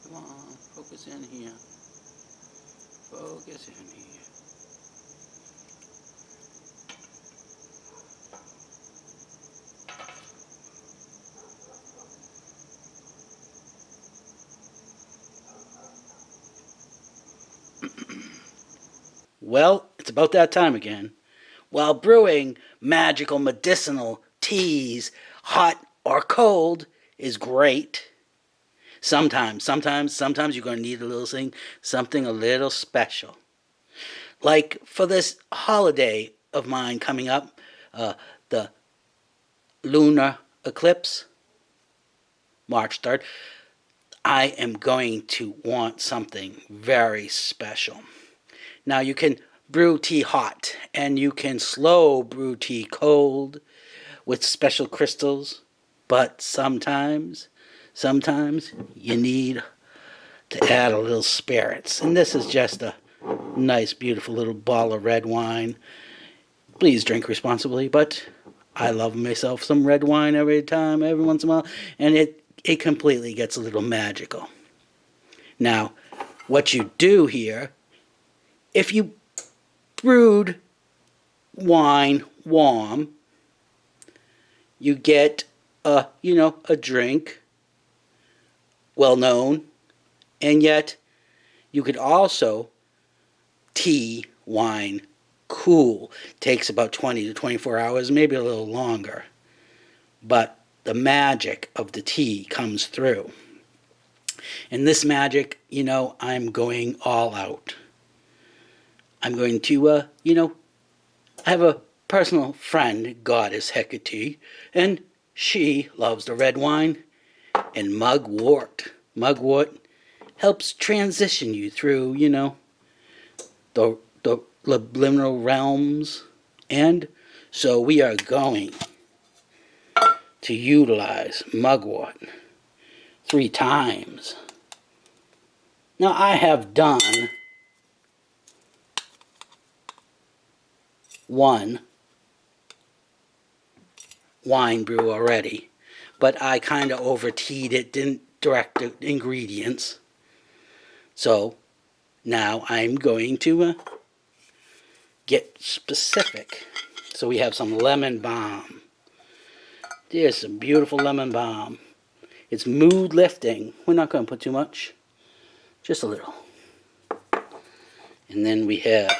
Come on, focus in here. Focus in here. Well, it's about that time again. While brewing magical medicinal teas, hot or cold, is great. Sometimes you're going to need a little something a little special. Like for this holiday of mine coming up, the lunar eclipse, March 3rd, I am going to want something very special. Now you can brew tea hot, and you can slow brew tea cold with special crystals, but sometimes you need to add a little spirits. And this is just a nice, beautiful little bottle of red wine. Please drink responsibly, but I love myself some red wine every once in a while, and it completely gets a little magical. Now, what you do here, if you brewed wine warm, you get a drink well known, and yet you could also tea wine cool. Takes about 20 to 24 hours, maybe a little longer, but the magic of the tea comes through. And this magic, I'm going all out. I'm going to, I have a personal friend, Goddess Hecate, and she loves the red wine and mugwort. Mugwort helps transition you through, the subliminal realms. And so we are going to utilize mugwort 3 times. Now I have done one wine brew already, but I kind of over-teed it, didn't direct the ingredients. So now I'm going to get specific. So we have some lemon balm. There's some beautiful lemon balm. It's mood lifting. We're not going to put too much, just a little. And then we have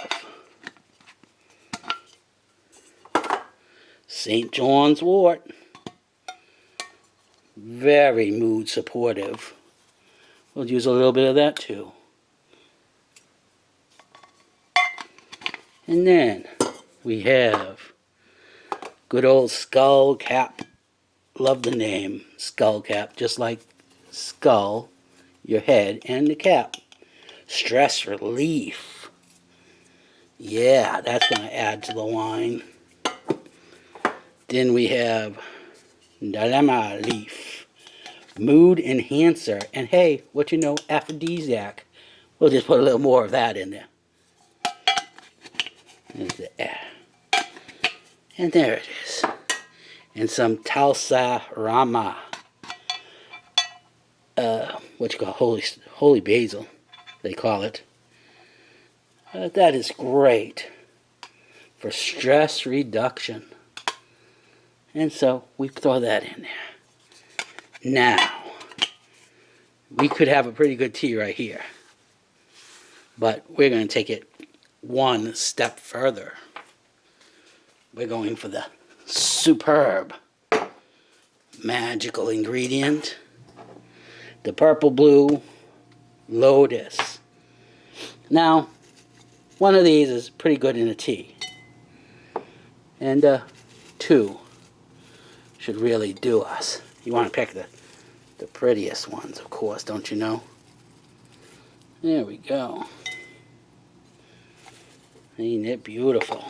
St. John's wort. Very mood supportive. We'll use a little bit of that too. And then we have good old skull cap. Love the name, skull cap, just like skull, your head, and the cap. Stress relief. Yeah, that's going to add to the wine. Then we have dilemma leaf, mood enhancer, and hey, aphrodisiac. We'll just put a little more of that in there. And there it is. And some Talsa Rama, holy basil, they call it. That is great for stress reduction. And so we throw that in there. Now, we could have a pretty good tea right here, but we're going to take it one step further. We're going for the superb magical ingredient, the purple blue lotus. Now, one of these is pretty good in a tea, and 2 should really do us. You want to pick the prettiest ones, of course, don't you know? There we go. Ain't it beautiful?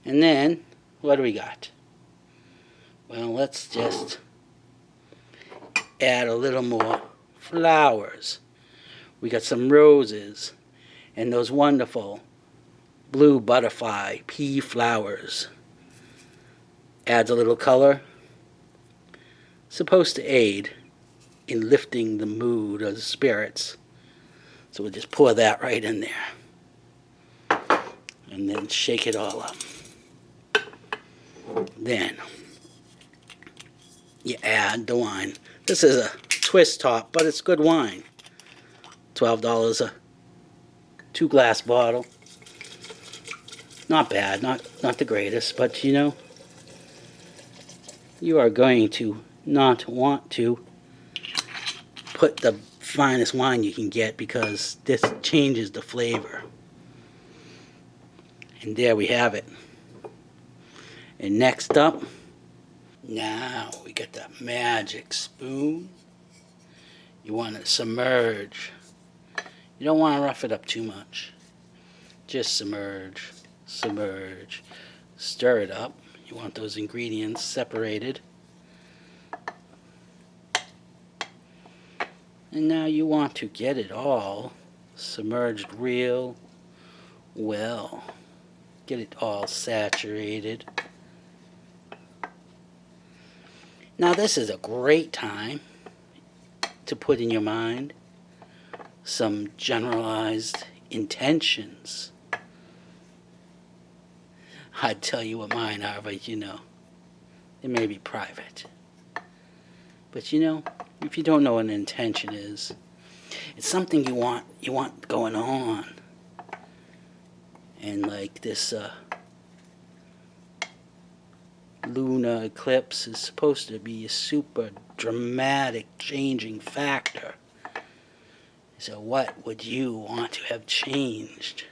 And then, what do we got? Well, let's just add a little more flowers. We got some roses and those wonderful blue butterfly pea flowers. Adds a little color. supposed to aid in lifting the mood or the spirits. So we'll just pour that right in there. And then shake it all up. Then you add the wine. This is a twist top, but it's good wine. $12 a 2-glass bottle. Not bad, not the greatest, but you know, you are going to not want to put the finest wine you can get because this changes the flavor. And there we have it. And next up, now we get the magic spoon. You want to submerge. You don't want to rough it up too much. Just submerge, submerge, stir it up. You want those ingredients separated. And now you want to get it all submerged real well. Get it all saturated. Now this is a great time to put in your mind some generalized intentions. I'd tell you what mine are, but you know, they may be private. But you know, if you don't know what an intention is, it's something you want going on. And like this lunar eclipse is supposed to be a super dramatic changing factor. So what would you want to have changed?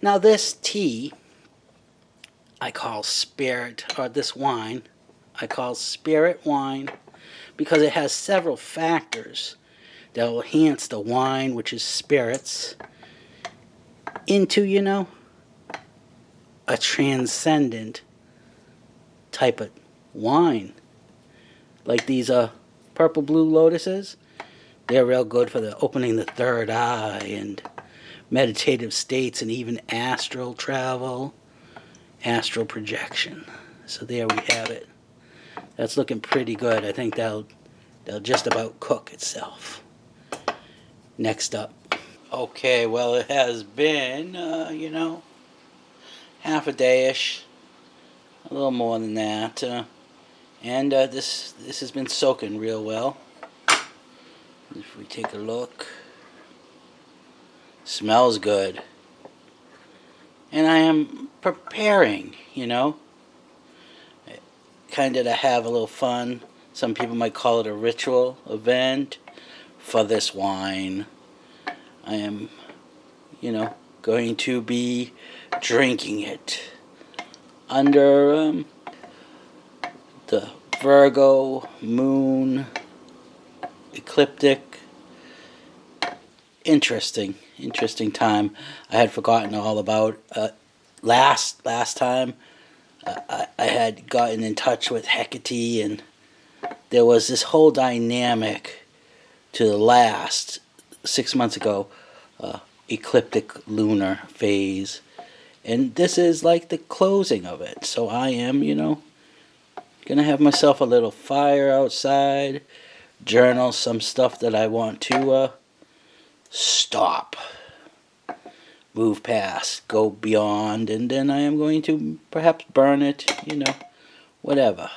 Now this tea I call spirit, or this wine I call spirit wine, because it has several factors that will enhance the wine, which is spirits, into, you know, a transcendent type of wine. Like these purple blue lotuses, they're real good for the opening the third eye and meditative states and even astral travel, astral projection. So there we have it. That's looking pretty good. I think they'll just about cook itself. Next up. Okay, well it has been, you know, half a day-ish. A little more than that. And this has been soaking real well. If we take a look. Smells good. And I am preparing, you know, kind of to have a little fun. Some people might call it a ritual event for this wine. I am, you know, going to be drinking it under the Virgo moon ecliptic. Interesting time. I had forgotten all about last time. I had gotten in touch with Hecate, and there was this whole dynamic to the last 6 months ago ecliptic lunar phase, and this is like the closing of it. So I am, you know, gonna have myself a little fire outside, journal some stuff that I want to stop, move past, go beyond, and then I am going to perhaps burn it, you know, whatever.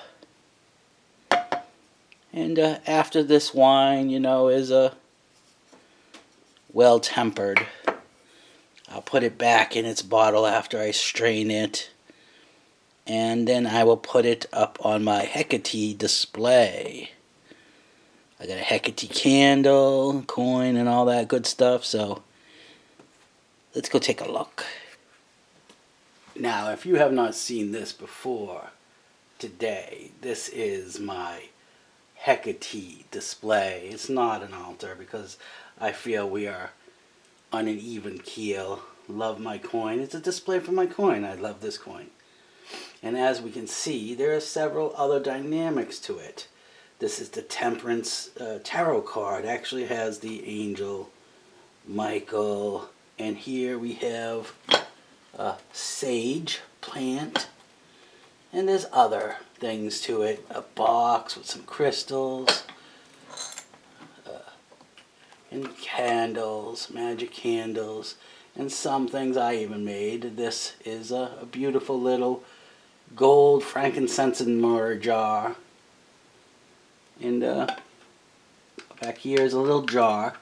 And after this wine, you know, is well tempered, I'll put it back in its bottle after I strain it, and then I will put it up on my Hecate display. I got a Hecate candle, coin, and all that good stuff, so let's go take a look. Now, if you have not seen this before today, this is my Hecate display. It's not an altar because I feel we are on an even keel. Love my coin. It's a display for my coin. I love this coin. And as we can see, there are several other dynamics to it. This is the Temperance Tarot card. It actually has the angel Michael. And here we have a sage plant. And there's other things to it. A box with some crystals. And candles, magic candles. And some things I even made. This is a beautiful little gold frankincense and myrrh jar. And back here is a little jar.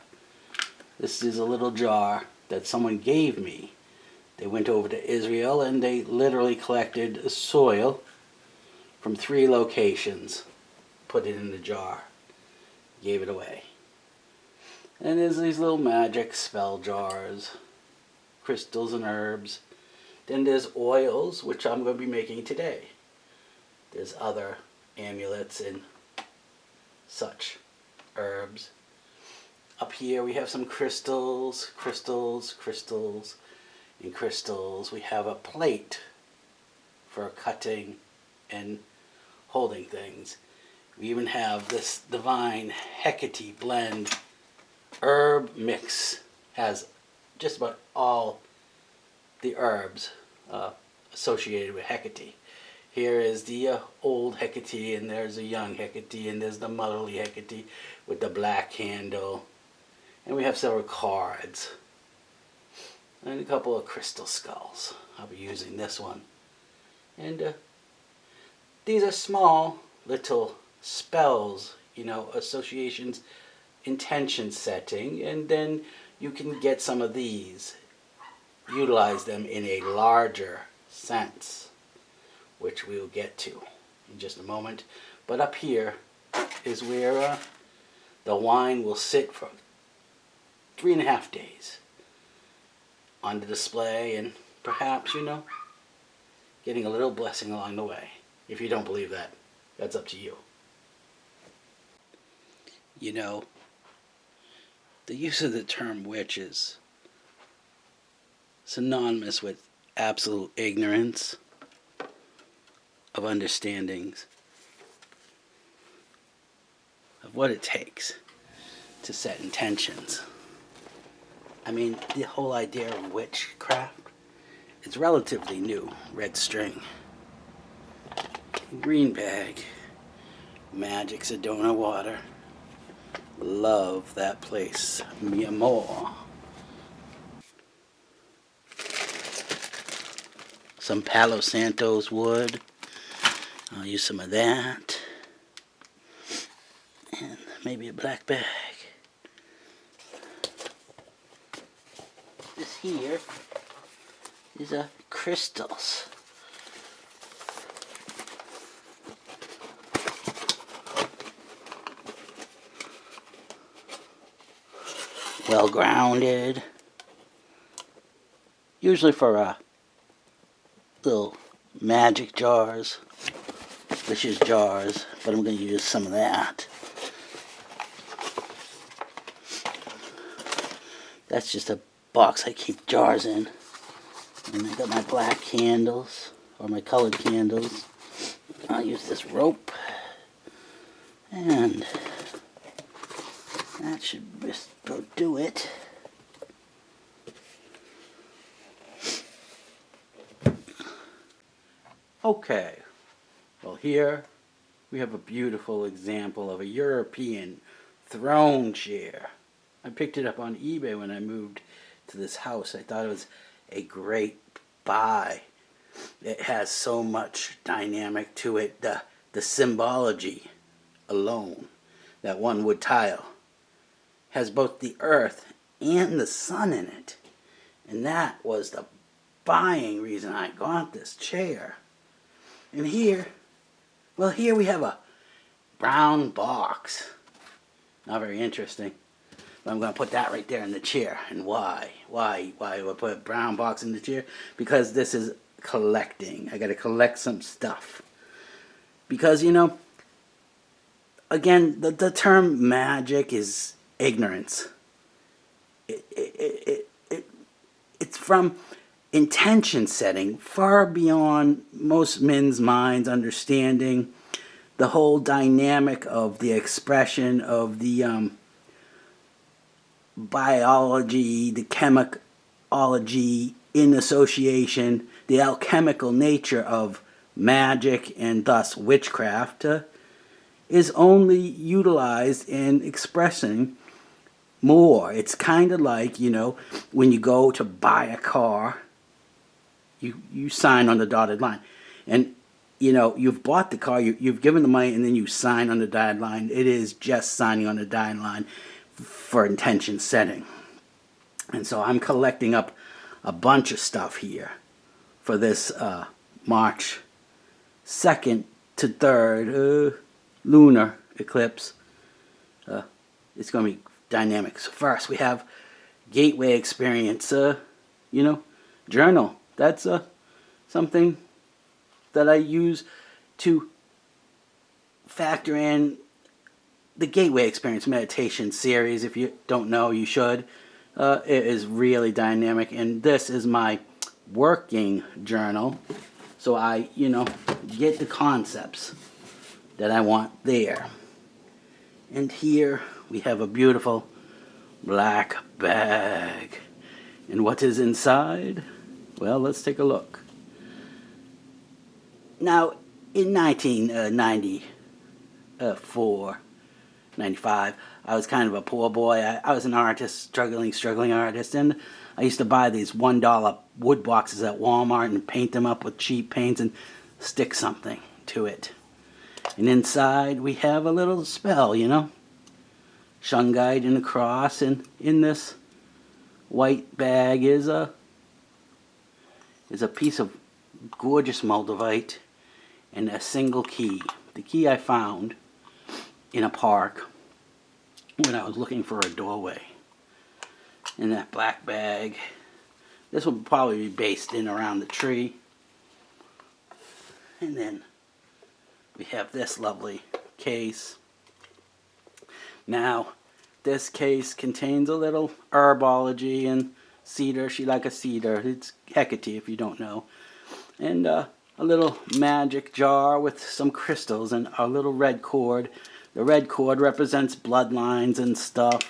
This is a little jar that someone gave me. They went over to Israel and they literally collected soil from 3 locations, put it in the jar, gave it away. And there's these little magic spell jars, crystals and herbs. Then there's oils, which I'm going to be making today. There's other amulets and such herbs. Up here we have some crystals, and crystals. We have a plate for cutting and holding things. We even have this divine Hecate blend herb mix. Has just about all the herbs associated with Hecate. Here is the old Hecate, and there's a young Hecate, and there's the motherly Hecate with the black candle. And we have several cards. And a couple of crystal skulls. I'll be using this one. And these are small little spells, associations, intention setting. And then you can get some of these, utilize them in a larger sense, which we will get to in just a moment. But up here is where the wine will sit for 3.5 days on the display, and perhaps, getting a little blessing along the way. If you don't believe that, that's up to you. The use of the term witch is synonymous with absolute ignorance of understandings of what it takes to set intentions. I mean, the whole idea of witchcraft, it's relatively new. Red string, green bag, magic Sedona water. Love that place, mi amor. Some Palo Santos wood. I'll use some of that. And maybe a black bag. This here is crystals. Well grounded. Usually for little magic jars, delicious jars, but I'm going to use some of that. That's just a box I keep jars in. And I got my black candles, or my colored candles. I'll use this rope. And that should just do it. Okay, well here we have a beautiful example of a European throne chair. I picked it up on eBay when I moved to this house. I thought it was a great buy. It has so much dynamic to it. The symbology alone, that one wood tile, has both the earth and the sun in it. And that was the buying reason I got this chair. And here we have a brown box. Not very interesting. But I'm going to put that right there in the chair. And why? Why do I put a brown box in the chair? Because this is collecting. I got to collect some stuff. Because, again, the term magic is ignorance. It's from intention setting, far beyond most men's minds understanding the whole dynamic of the expression of the biology, the chemicology in association, the alchemical nature of magic and thus witchcraft is only utilized in expressing more. It's kind of like, when you go to buy a car, you sign on the dotted line. And, you've bought the car, you've given the money, and then you sign on the dotted line. It is just signing on the dotted line for intention setting. And so I'm collecting up a bunch of stuff here for this March 2nd to 3rd lunar eclipse. It's going to be dynamic. So first we have gateway experience, journal. That's something that I use to factor in the Gateway Experience meditation series. If you don't know, you should. It is really dynamic, and this is my working journal. So I, get the concepts that I want there. And here we have a beautiful black bag. And what is inside? Well, let's take a look. Now, in 1994, 95, I was kind of a poor boy. I was an artist, struggling artist, and I used to buy these $1 wood boxes at Walmart and paint them up with cheap paints and stick something to it. And inside we have a little spell, Shungite and a cross, and in this white bag is a piece of gorgeous moldavite and a single key. The key I found in a park when I was looking for a doorway. In that black bag. This will probably be based in around the tree. And then we have this lovely case. Now, this case contains a little herbology and cedar. She like a cedar. It's Hecate if you don't know. And a little magic jar with some crystals and a little red cord. The red cord represents bloodlines and stuff.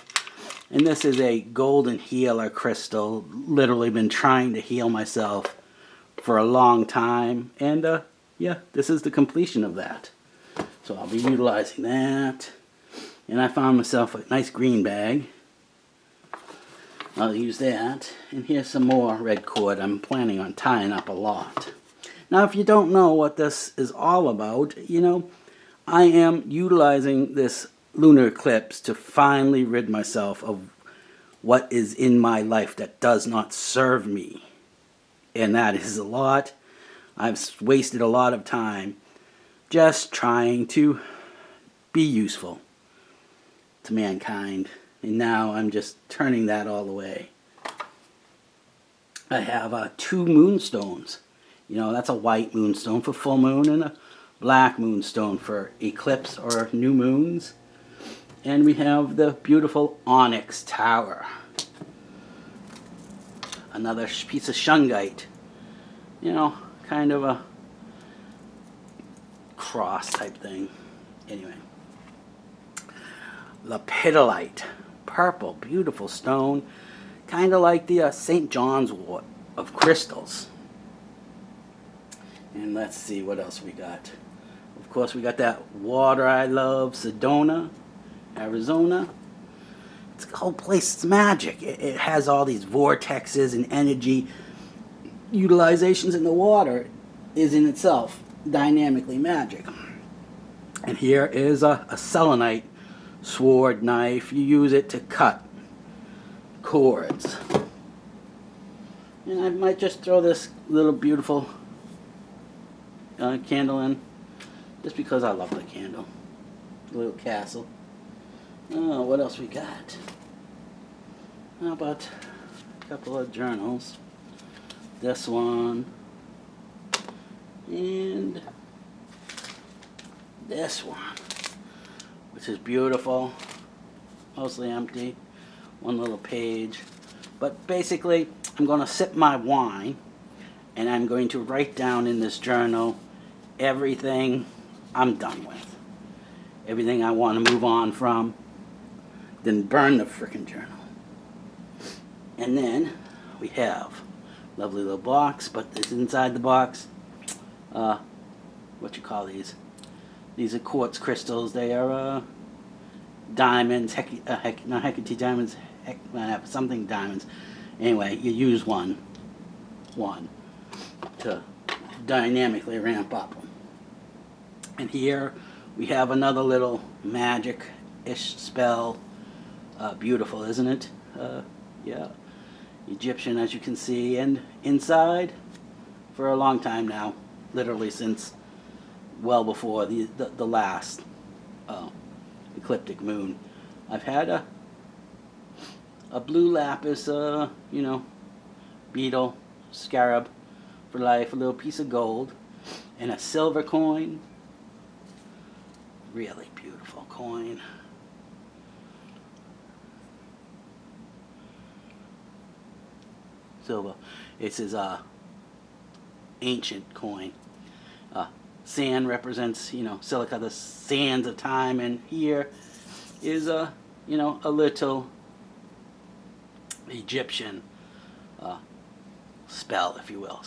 And this is a golden healer crystal. Literally been trying to heal myself for a long time. And this is the completion of that. So I'll be utilizing that. And I found myself a nice green bag. I'll use that. And here's some more red cord. I'm planning on tying up a lot. Now, if you don't know what this is all about, I am utilizing this lunar eclipse to finally rid myself of what is in my life that does not serve me. And that is a lot. I've wasted a lot of time just trying to be useful to mankind. And now I'm just turning that all away. I have 2 moonstones. That's a white moonstone for full moon and a black moonstone for eclipse or new moons. And we have the beautiful onyx tower. Another piece of shungite. Kind of a cross type thing. Anyway. Lepidolite. Purple, beautiful stone. Kind of like the St. John's wort of crystals. And let's see what else we got. Of course, we got that water I love, Sedona, Arizona. The whole place is magic. It has all these vortexes and energy utilizations, in the water is in itself dynamically magic. And here is a selenite sword knife. You use it to cut cords. And I might just throw this little beautiful candle in, just because I love the candle. A little castle. Oh, what else we got? How about a couple of journals? This one. And this one. Which is beautiful. Mostly empty. One little page. But basically, I'm going to sip my wine. And I'm going to write down in this journal everything I'm done with. Everything I want to move on from. Then burn the frickin' journal. And then we have a lovely little box, but it's inside the box. what you call these. These are quartz crystals. They are diamonds, not Hecate diamonds, something diamonds. Anyway, you use one to dynamically ramp up. And here we have another little magic-ish spell. Beautiful, isn't it? Yeah. Egyptian, as you can see, and inside for a long time now, literally since well before the last ecliptic moon. I've had a blue lapis, beetle, scarab for life, a little piece of gold, and a silver coin. Really beautiful coin. Silver. This is a ancient coin. Sand represents, silica, the sands of time, and here is a little Egyptian spell, if you will,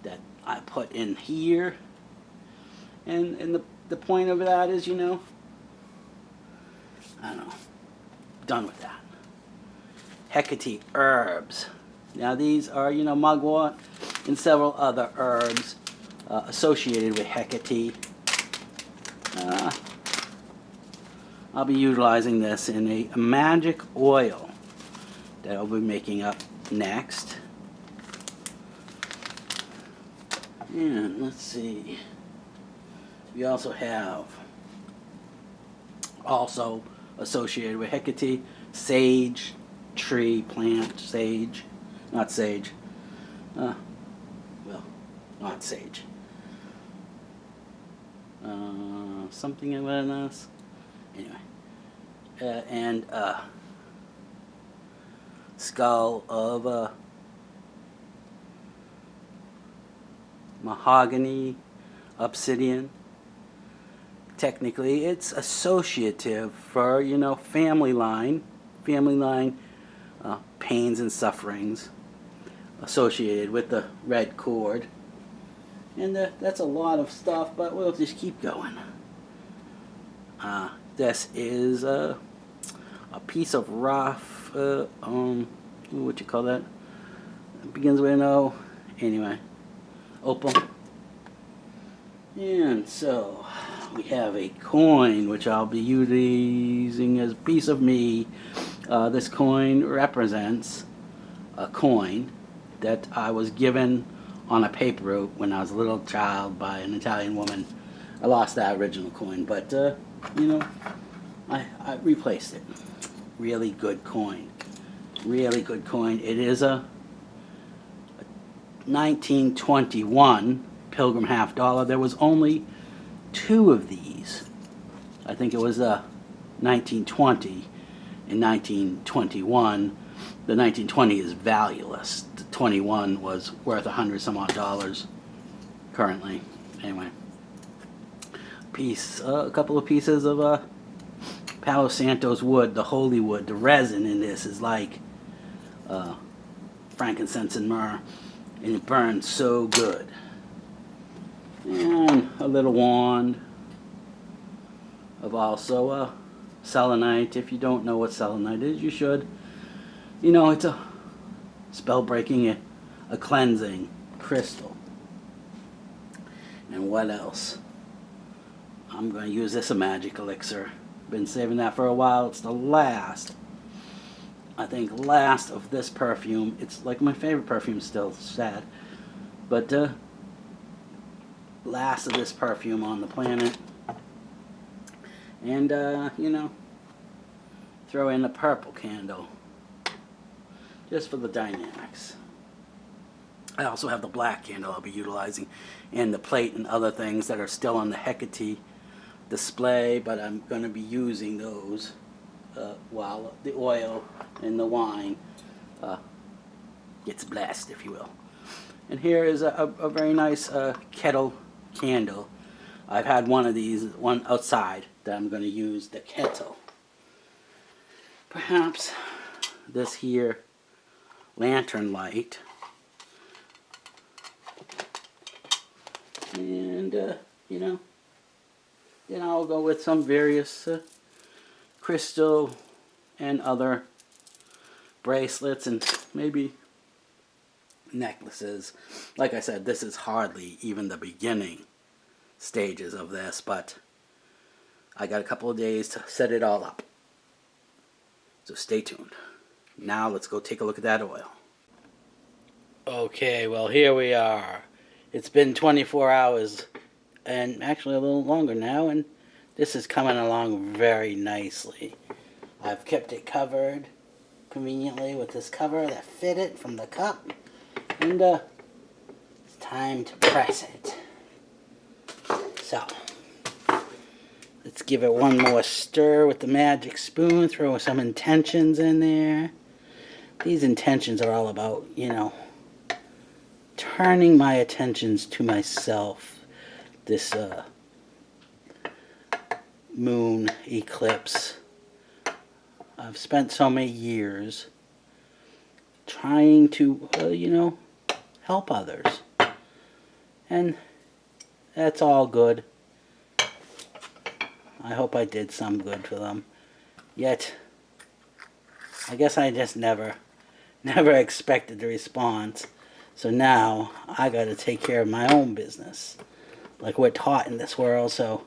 that I put in here, and the point of that is, I don't know, done with that. Hecate herbs. Now these are, mugwort and several other herbs associated with Hecate. I'll be utilizing this in a magic oil that I'll be making up next. And let's see. We also have, also associated with Hecate, sage, tree, plant, sage. Not sage. Well, not sage. Something in this. Anyway. And skull of mahogany, obsidian. Technically, it's associative for, family line pains and sufferings associated with the red cord. And that's a lot of stuff, but we'll just keep going. This is a piece of rough, what you call that? It begins with an O. Anyway, opal. And so we have a coin, which I'll be using as a piece of me. This coin represents a coin that I was given on a paper route when I was a little child by an Italian woman. I lost that original coin, but I replaced it. Really good coin. Really good coin. It is a 1921 Pilgrim half dollar. There was only 2 of these. I think it was 1920 and 1921. The 1920 is valueless. The 21 was worth $100 some odd currently. Anyway, a couple of pieces of Palo Santo's wood, the holy wood. The resin in this is like frankincense and myrrh, and it burns so good. And a little wand of also selenite. If you don't know what selenite is, you should. It's a spell breaking, a cleansing crystal. And what else? I'm going to use this, a magic elixir. Been saving that for a while. It's the last of this perfume. It's like my favorite perfume still, sad. But last of this perfume on the planet. And throw in a purple candle just for the dynamics. I also have the black candle I'll be utilizing, and the plate and other things that are still on the Hecate display, but I'm going to be using those while the oil and the wine gets blessed, if you will. And here is a very nice kettle candle. I've had one of these, one outside, that I'm going to use the kettle. Perhaps this here lantern light And, you know, then I'll go with some various crystal and other bracelets and maybe necklaces. Like I said, this is hardly even the beginning stages of this, but I got a couple of days to set it all up. So stay tuned. Now let's go take a look at that oil. Okay, well here we are. It's been 24 hours and actually a little longer now, and this is coming along very nicely. I've kept it covered conveniently with this cover that fit it from the cup, and it's time to press it. So let's give it one more stir with the magic spoon, throw some intentions in there. These intentions are all about, you know, turning my attentions to myself. This moon eclipse. I've spent so many years trying to, you know, help others. And that's all good. I hope I did some good for them. Yet, I guess I just never expected the response. So now, I gotta take care of my own business. Like we're taught in this world, so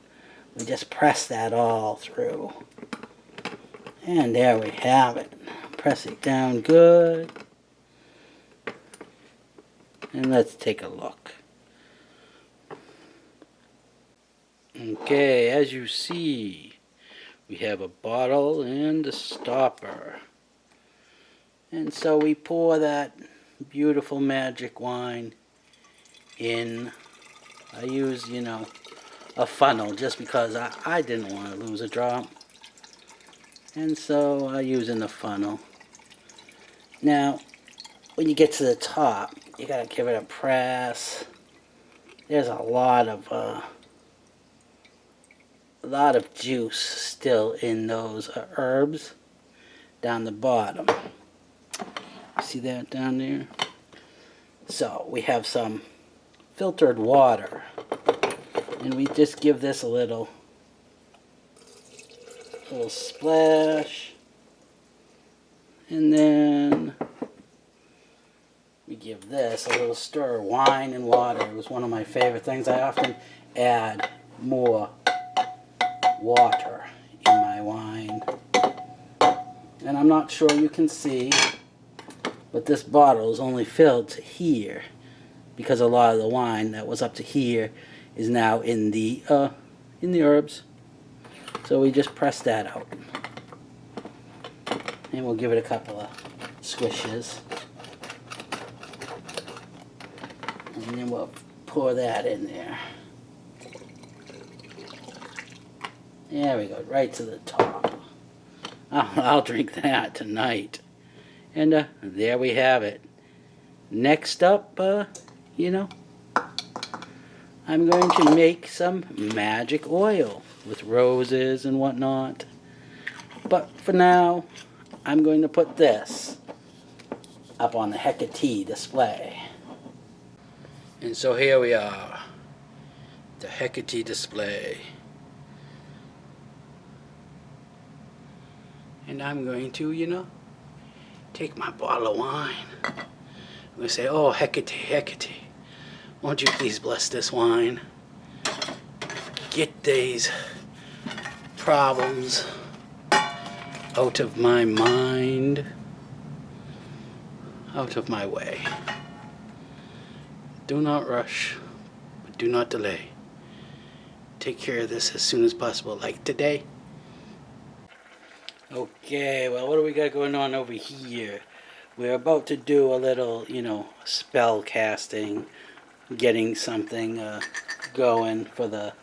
we just press that all through. And there we have it. Press it down good. And let's take a look. Okay, as you see, we have a bottle and a stopper. And so we pour that beautiful magic wine in. I use, you know, a funnel just because I didn't want to lose a drop. And so I use in the funnel. Now, when you get to the top, you gotta give it a press. There's a lot of juice still in those herbs down the bottom. See that down there? So we have some filtered water, and we just give this a little splash, and then we give this a little stir. Wine and water. It was one of my favorite things. I often add more water in my wine, and I'm not sure you can see, but this bottle is only filled to here because a lot of the wine that was up to here is now in the herbs. So we just press that out, and we'll give it a couple of swishes, and then we'll pour that in there. There we go, right to the top. I'll drink that tonight. And there we have it. Next up, you know, I'm going to make some magic oil with roses and whatnot. But for now, I'm going to put this up on the Hecate display. And so here we are, the Hecate display. And I'm going to, you know, take my bottle of wine. I'm going to say, oh, Hecate, Hecate, won't you please bless this wine? Get these problems out of my mind, out of my way. Do not rush, but do not delay. Take care of this as soon as possible, like today. Okay, well, what do we got going on over here? We're about to do a little, you know, spell casting, getting something going for the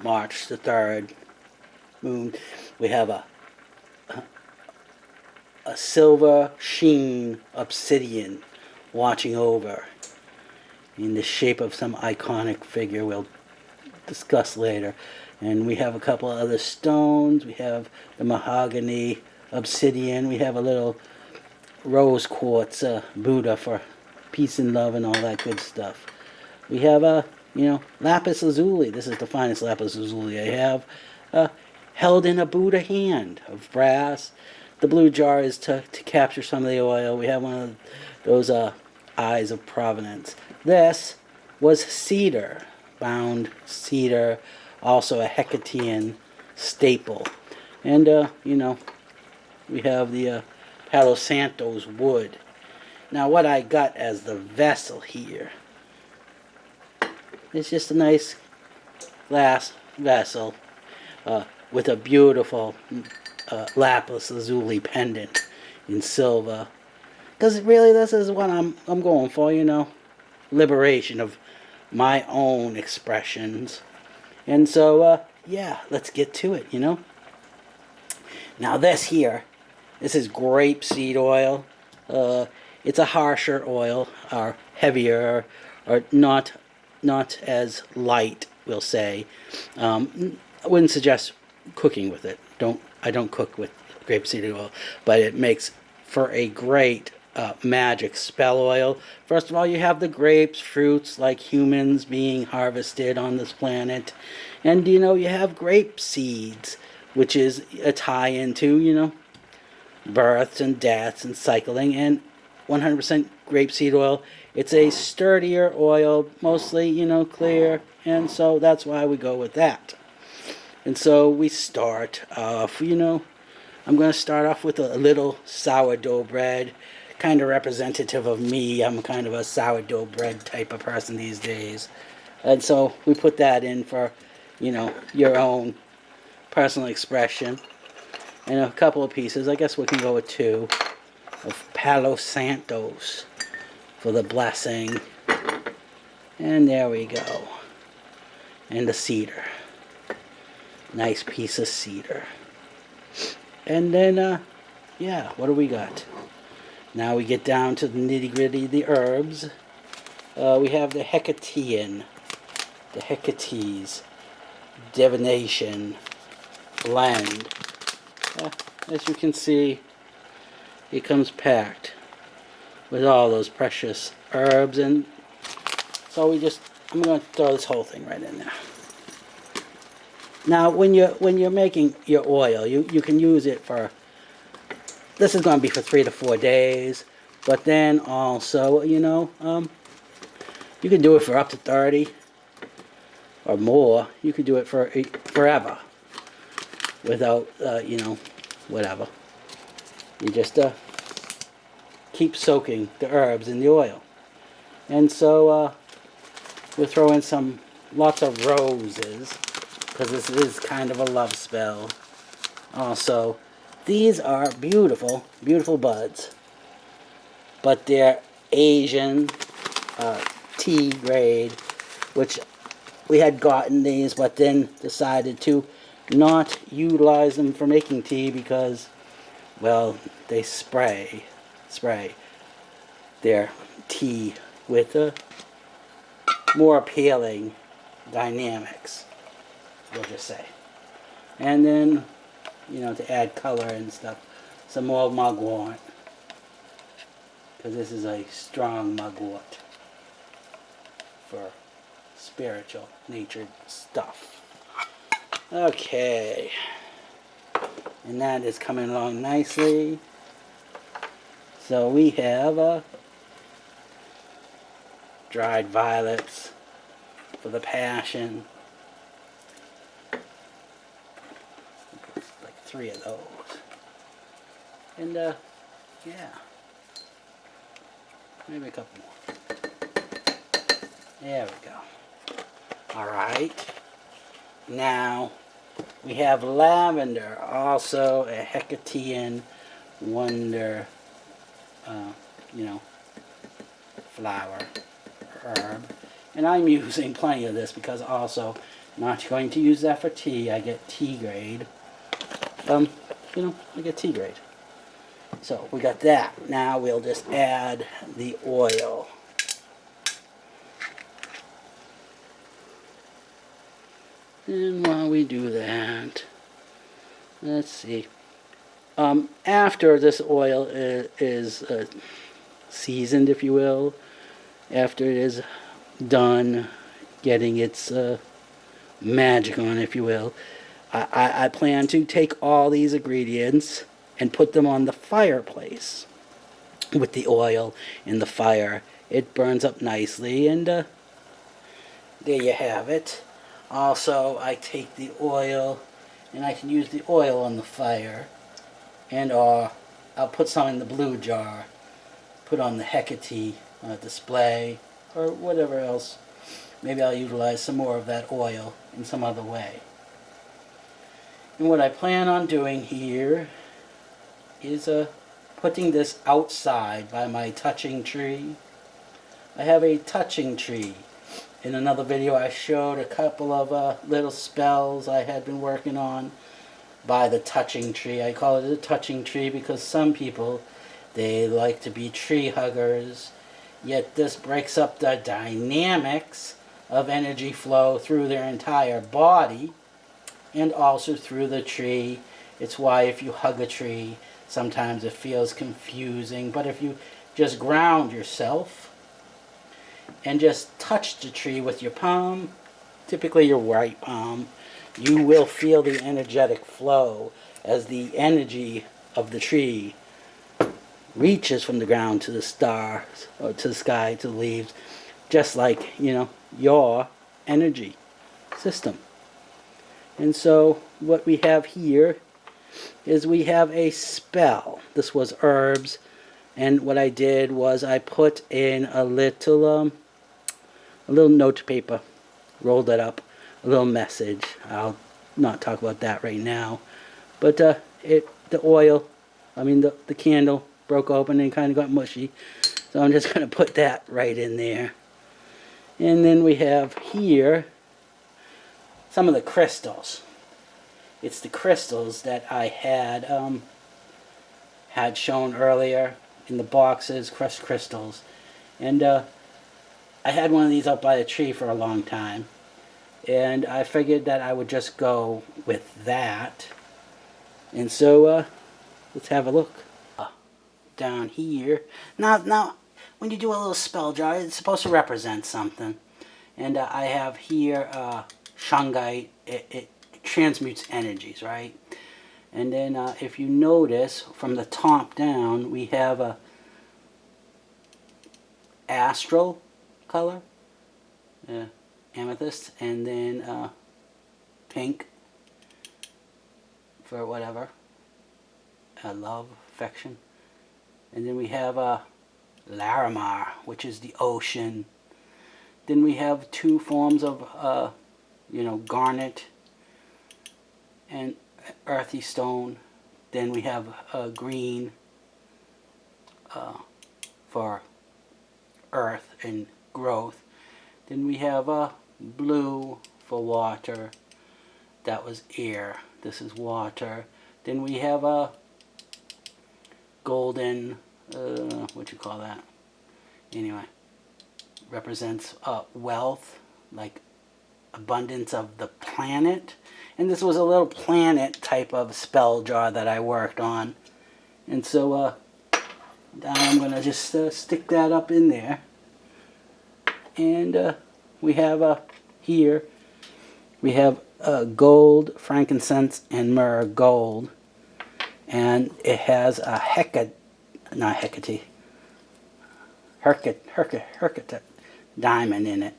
March the 3rd moon. We have a silver sheen obsidian watching over in the shape of some iconic figure we'll discuss later. And we have a couple of other stones. We have the mahogany obsidian. We have a little rose quartz Buddha for peace and love and all that good stuff. We have a, lapis lazuli. This is the finest lapis lazuli I have. Held in a Buddha hand of brass. The blue jar is to capture some of the oil. We have one of those eyes of provenance. This was cedar, bound cedar, also a Hecatean staple. And, we have the Palo Santo's wood. Now, what I got as the vessel here is just a nice glass vessel with a beautiful lapis lazuli pendant in silver. Because really, this is what I'm going for, liberation of my own expressions. And so, yeah, let's get to it, Now this is grapeseed oil. It's a harsher oil, or heavier, or not as light, we'll say. I wouldn't suggest cooking with it. I don't cook with grapeseed oil, but it makes for a great magic spell oil. First of all, you have the grapes, fruits like humans being harvested on this planet. And, you have grape seeds, which is a tie into, births and deaths and cycling. And 100% grapeseed oil, it's a sturdier oil, mostly, clear. And so that's why we go with that. And so we start off, I'm going to start off with a little sourdough bread, kind of representative of me. I'm kind of a sourdough bread type of person these days. And so we put that in for, your own personal expression. And a couple of pieces, I guess we can go with 2, of Palo Santos for the blessing. And there we go. And the cedar. Nice piece of cedar. And then, yeah, what do we got? Now we get down to the nitty-gritty, the herbs. We have the Hecatean, the Hecates, divination, blend. As you can see, it comes packed with all those precious herbs. And so I'm going to throw this whole thing right in there. Now, when you're making your oil, you can use it for, this is going to be for 3 to 4 days, but then also, you can do it for up to 30 or more. You can do it for forever without, whatever. You just keep soaking the herbs in the oil. And so we'll throw in lots of roses, because this is kind of a love spell. Also, these are beautiful, beautiful buds, but they're Asian tea grade, which we had gotten these, but then decided to not utilize them for making tea because, well, they spray their tea with more appealing dynamics, we'll just say. And then, to add color and stuff, some more mugwort, because this is a strong mugwort for spiritual natured stuff. Okay, and that is coming along nicely. So we have dried violets for the passion. Like 3 of those. And yeah, maybe a couple more. There we go. Alright, now we have lavender, also a Hecatean wonder, flower, herb. And I'm using plenty of this because also not going to use that for tea. I get tea grade. I get tea grade. So we got that. Now we'll just add the oil. And while we do that, let's see. After this oil is seasoned, if you will, after it is done getting its magic on, if you will, I plan to take all these ingredients and put them on the fireplace with the oil in the fire. It burns up nicely, and there you have it. Also, I take the oil, and I can use the oil on the fire, and I'll put some in the blue jar, put on the Hecate display, or whatever else. Maybe I'll utilize some more of that oil in some other way. And what I plan on doing here is putting this outside by my touching tree. I have a touching tree. In another video I showed a couple of little spells I had been working on by the touching tree. I call it a touching tree because some people, they like to be tree huggers, yet this breaks up the dynamics of energy flow through their entire body and also through the tree. It's why if you hug a tree, sometimes it feels confusing, but if you just ground yourself and just touch the tree with your palm, typically your right palm, you will feel the energetic flow as the energy of the tree reaches from the ground to the stars, or to the sky, to the leaves, just like, your energy system. And so what we have here is we have a spell. This was herbs, and what I did was I put in a little note paper, rolled it up, a little message. I'll not talk about that right now, but the candle broke open and kind of got mushy, so I'm just going to put that right in there. And then we have here some of the crystals. It's the crystals that I had shown earlier in the boxes, crushed crystals. And I had one of these up by a tree for a long time. And I figured that I would just go with that. And so let's have a look. Down here. Now, when you do a little spell jar, it's supposed to represent something. And I have here shungite. It transmutes energies, right? And then if you notice, from the top down, we have a astral color, amethyst, and then pink for whatever, love, affection. And then we have Larimar, which is the ocean. Then we have two forms of, garnet and earthy stone. Then we have green for earth and growth. Then we have blue for water. That was air. This is water. Then we have golden, what you call that? Anyway, represents wealth, like abundance of the planet. And this was a little planet type of spell jar that I worked on. And so I'm going to just stick that up in there. And we have here, we have gold, frankincense, and myrrh gold. And it has a Hecate diamond in it.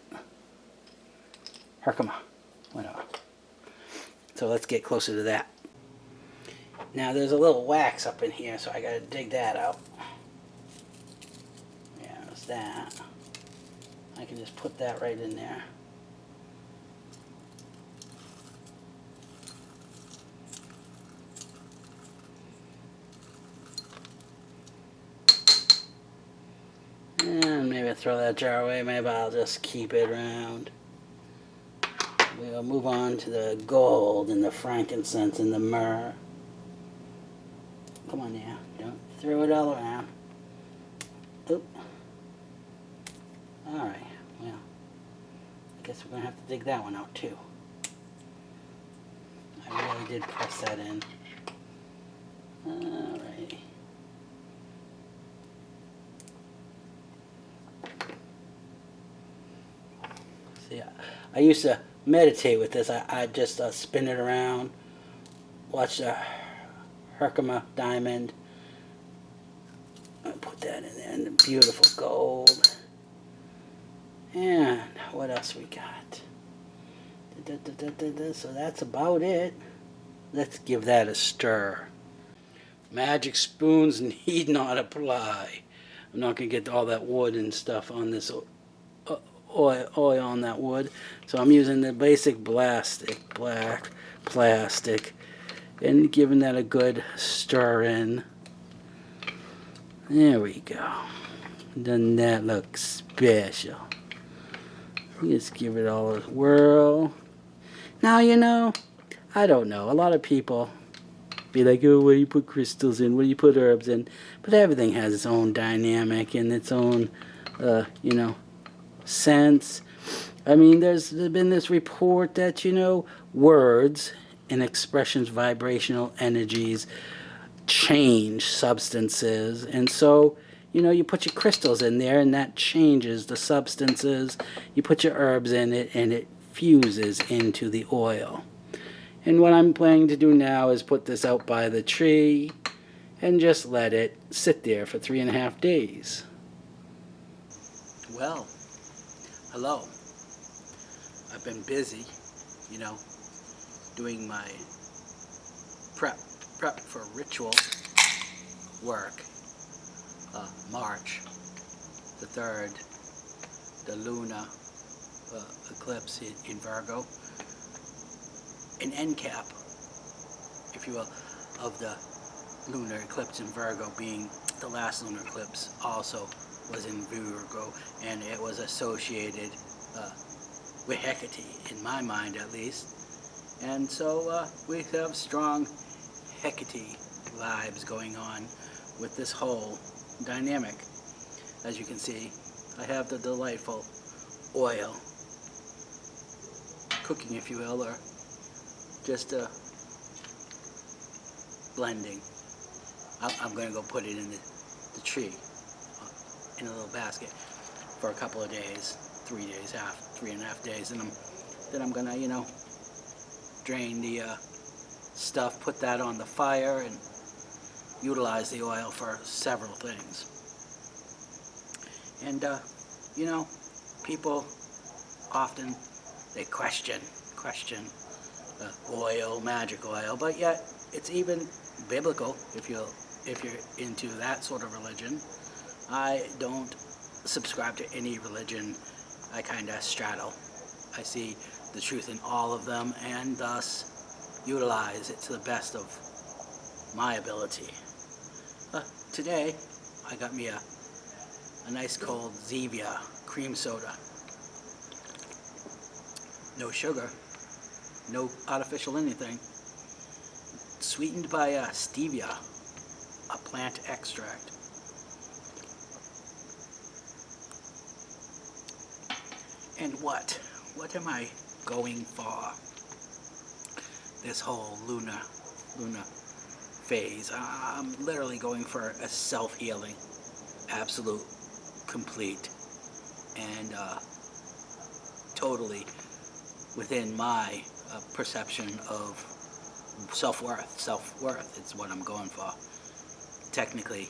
Herkimer, whatever. So let's get closer to that. Now there's a little wax up in here, so I gotta dig that out. Yeah, there's that. I can just put that right in there. And maybe I'll throw that jar away. Maybe I'll just keep it around. We'll move on to the gold and the frankincense and the myrrh. Come on now, don't throw it all around. Oop. Alright, well, I guess we're going to have to dig that one out too. I really did press that in. Alright. See, I used to meditate with this. I just spin it around, watch the Herkimer diamond. I put that in there, and the beautiful gold. And what else we got? So that's about it. Let's give that a stir. Magic spoons need not apply. I'm not going to get all that wood and stuff on this oil on that wood. So I'm using the basic black plastic, and giving that a good stir in. There we go. Doesn't that look special? Just give it all a whirl. Now, I don't know. A lot of people be like, oh, what do you put crystals in? What do you put herbs in? But everything has its own dynamic and its own, sense. I mean, there's been this report that, words and expressions, vibrational energies, change substances. And so, you put your crystals in there and that changes the substances. You put your herbs in it and it fuses into the oil. And what I'm planning to do now is put this out by the tree and just let it sit there for 3.5 days. Well, hello. I've been busy, doing my prep for ritual work. March the 3rd, the lunar eclipse in Virgo, an end cap, if you will, of the lunar eclipse in Virgo, being the last lunar eclipse also was in Virgo, and it was associated with Hecate, in my mind at least. And so we have strong Hecate vibes going on with this whole dynamic. As you can see, I have the delightful oil cooking, if you will, or just blending. I'm going to go put it in the tree in a little basket for a couple of days, 3.5 days, and then I'm going to, drain the stuff, put that on the fire, and utilize the oil for several things. And people often they question oil, magic oil, but yet it's even biblical if you're into that sort of religion. I don't subscribe to any religion. I kind of straddle. I see the truth in all of them and thus utilize it to the best of my ability. Today I got me a nice cold Zevia cream soda. No sugar, no artificial anything. Sweetened by stevia, a plant extract. And what am I going for this whole lunar phase? I'm literally going for a self-healing, absolute, complete, and totally within my perception of self-worth. It's what I'm going for. Technically,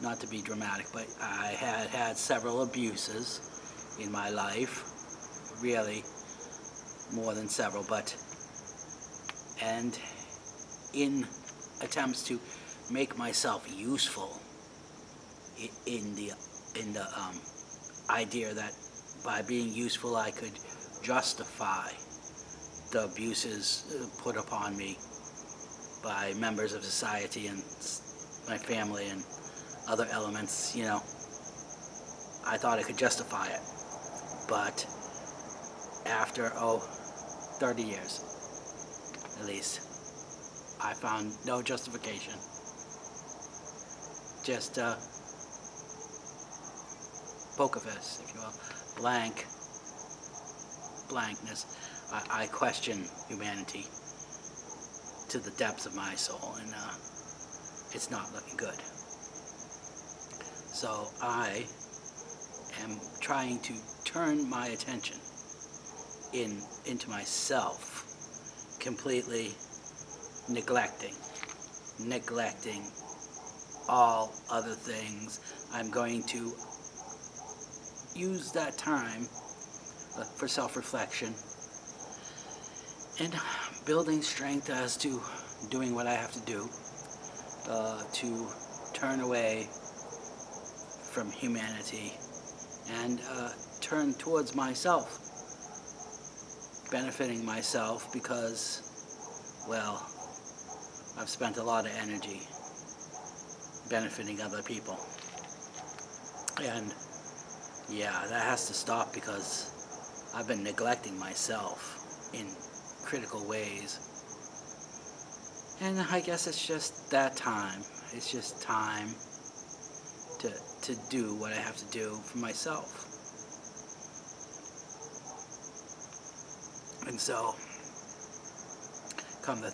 not to be dramatic, but I had several abuses in my life, really more than several, and in attempts to make myself useful in the idea that by being useful I could justify the abuses put upon me by members of society and my family and other elements, I thought I could justify it. But after 30 years at least, I found no justification. Just poker face, if you will, blankness. I question humanity to the depths of my soul, and it's not looking good. So I am trying to turn my attention into myself, completely neglecting all other things. I'm going to use that time for self-reflection and building strength as to doing what I have to do to turn away from humanity and turn towards myself, benefiting myself because, well, I've spent a lot of energy benefiting other people. And yeah, that has to stop because I've been neglecting myself in critical ways. And I guess it's just that time. It's just time to do what I have to do for myself. And so, come the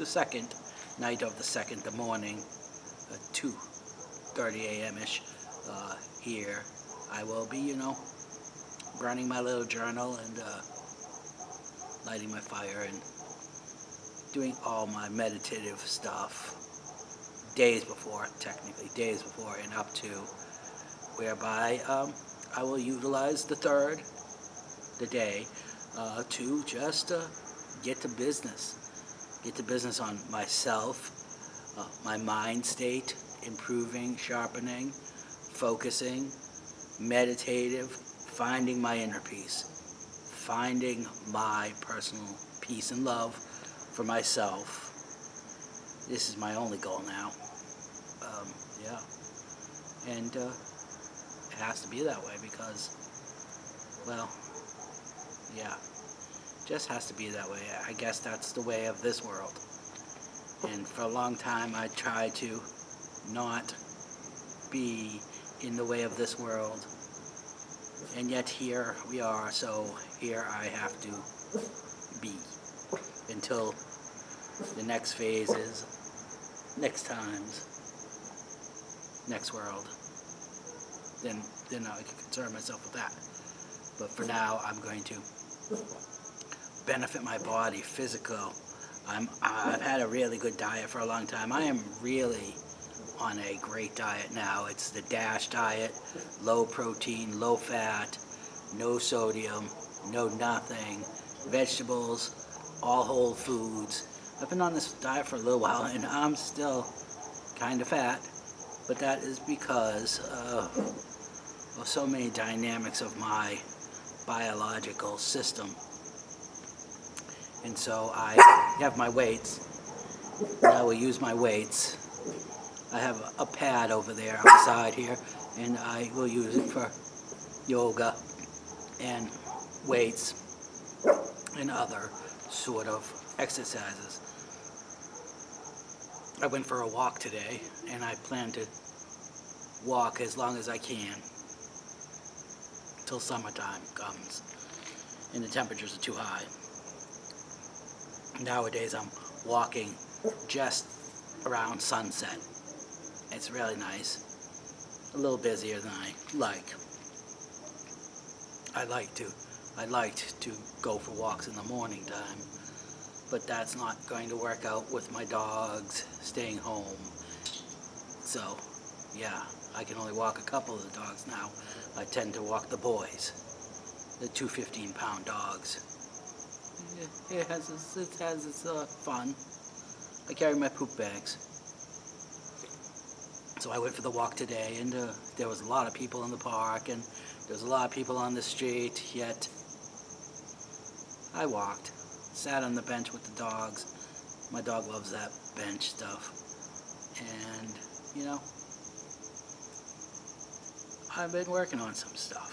second night of the second, the morning, 2:30 a.m.-ish, here, I will be, burning my little journal and lighting my fire and doing all my meditative stuff days before and up to, whereby I will utilize the day, to just get to business on myself, my mind state, improving, sharpening, focusing, meditative, finding my inner peace, finding my personal peace and love for myself. This is my only goal now. Yeah. And it has to be that way because, well, yeah, just has to be that way. I guess that's the way of this world. And for a long time I tried to not be in the way of this world. And yet here we are, so here I have to be until the next phase is next times, next world. Then I can concern myself with that. But for now, I'm going to benefit my body, physical. I've had a really good diet for a long time. I am really on a great diet now. It's the DASH diet, low protein, low fat, no sodium, no nothing, vegetables, all whole foods. I've been on this diet for a little while and I'm still kind of fat, but that is because of so many dynamics of my biological system. And so I have my weights, and I will use my weights. I have a pad over there outside here, and I will use it for yoga and weights and other sort of exercises. I went for a walk today, and I plan to walk as long as I can till summertime comes and the temperatures are too high. Nowadays I'm walking just around sunset. It's really nice. A little busier than I like. I liked to go for walks in the morning time, but that's not going to work out with my dogs staying home. So, yeah, I can only walk a couple of the dogs now. I tend to walk the boys, the two 15-pound dogs. It has its fun. I carry my poop bags. So I went for the walk today, and there was a lot of people in the park, and there was a lot of people on the street, yet I walked, sat on the bench with the dogs. My dog loves that bench stuff. And, I've been working on some stuff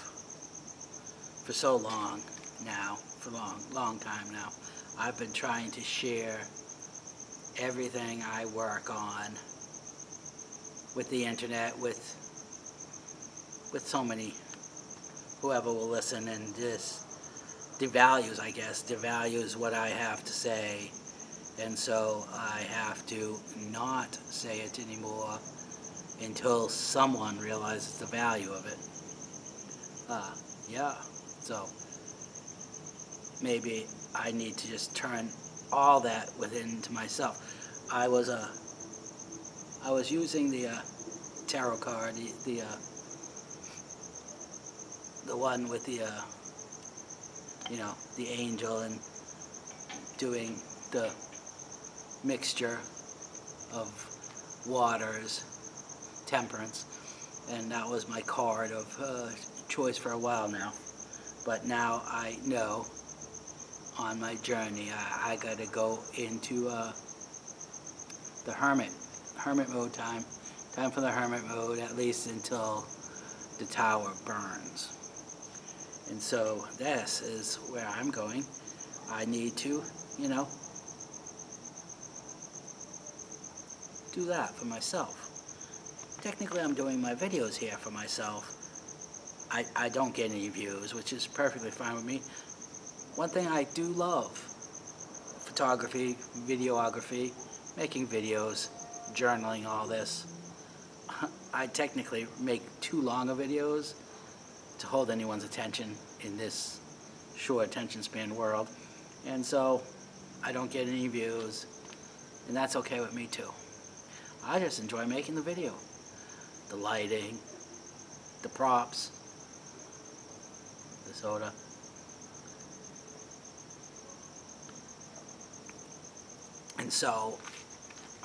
for so long now, for long time now. I've been trying to share everything I work on with the internet, with so many, whoever will listen, and just devalues what I have to say. And so I have to not say it anymore until someone realizes the value of it. Yeah, so maybe I need to just turn all that within to myself. I was I was using the tarot card, the one with the the angel, and doing the mixture of waters, temperance, and that was my card of choice for a while now. But now I know on my journey I gotta go into the hermit mode time for the hermit mode, at least until the tower burns. And so this is where I'm going. I need to, do that for myself. Technically, I'm doing my videos here for myself. I don't get any views, which is perfectly fine with me. One thing I do love: photography, videography, making videos, journaling, all this. I technically make too long of videos to hold anyone's attention in this short attention span world. And so I don't get any views, and that's okay with me too. I just enjoy making the video. The lighting, the props, the soda. And so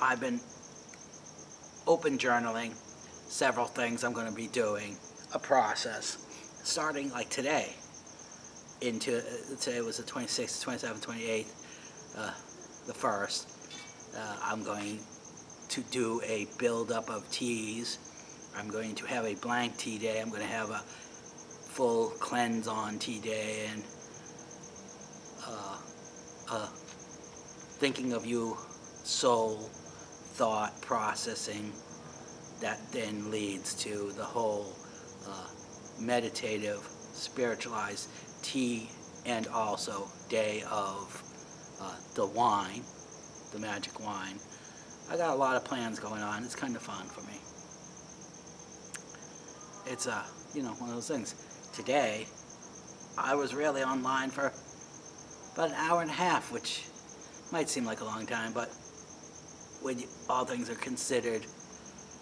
I've been open journaling several things I'm going to be doing, a process, starting like today into, today was the 26th, 27th, 28th, the 1st. I'm going to do a build-up of teas. I'm going to have a blank tea day. I'm going to have a full cleanse on tea day, and thinking of you, soul, thought, processing, that then leads to the whole meditative, spiritualized tea, and also day of the wine, the magic wine. I got a lot of plans going on. It's kind of fun for me. It's one of those things. Today, I was really online for about an hour and a half, which might seem like a long time, but when all things are considered,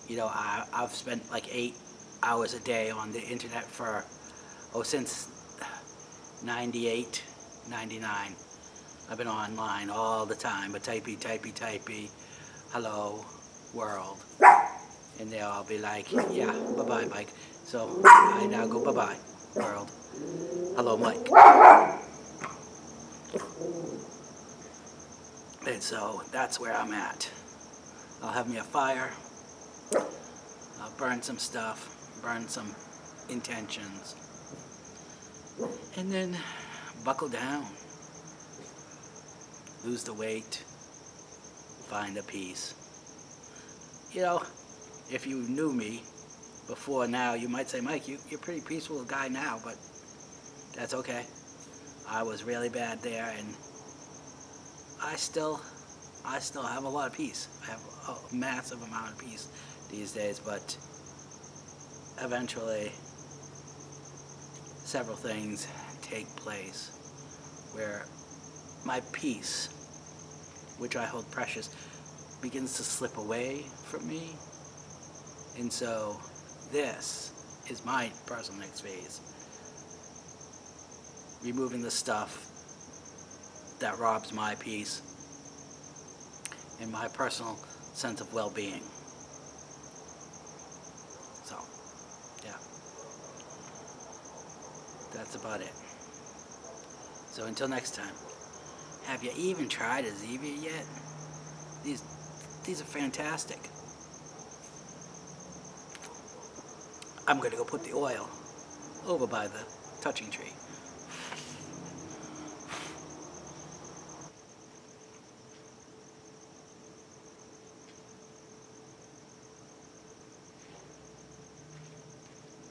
I've spent like 8 hours a day on the internet for, since 98, 99. I've been online all the time, but typey, hello, world. And they'll all be like, yeah, bye-bye, Mike. So I now go, bye-bye, world. Hello, Mike. And so that's where I'm at. I'll have me a fire. I'll burn some stuff, burn some intentions, and then buckle down, lose the weight, find the peace. If you knew me before now, you might say, Mike, you're a pretty peaceful guy now, but that's okay. I was really bad there, and I still have a lot of peace. I have a massive amount of peace these days, but eventually several things take place where my peace, which I hold precious, begins to slip away from me. And so this is my personal next phase. Removing the stuff that robs my peace and my personal sense of well-being. So, yeah. That's about it. So until next time, have you even tried a Zevia yet? These are fantastic. I'm going to go put the oil over by the touching tree.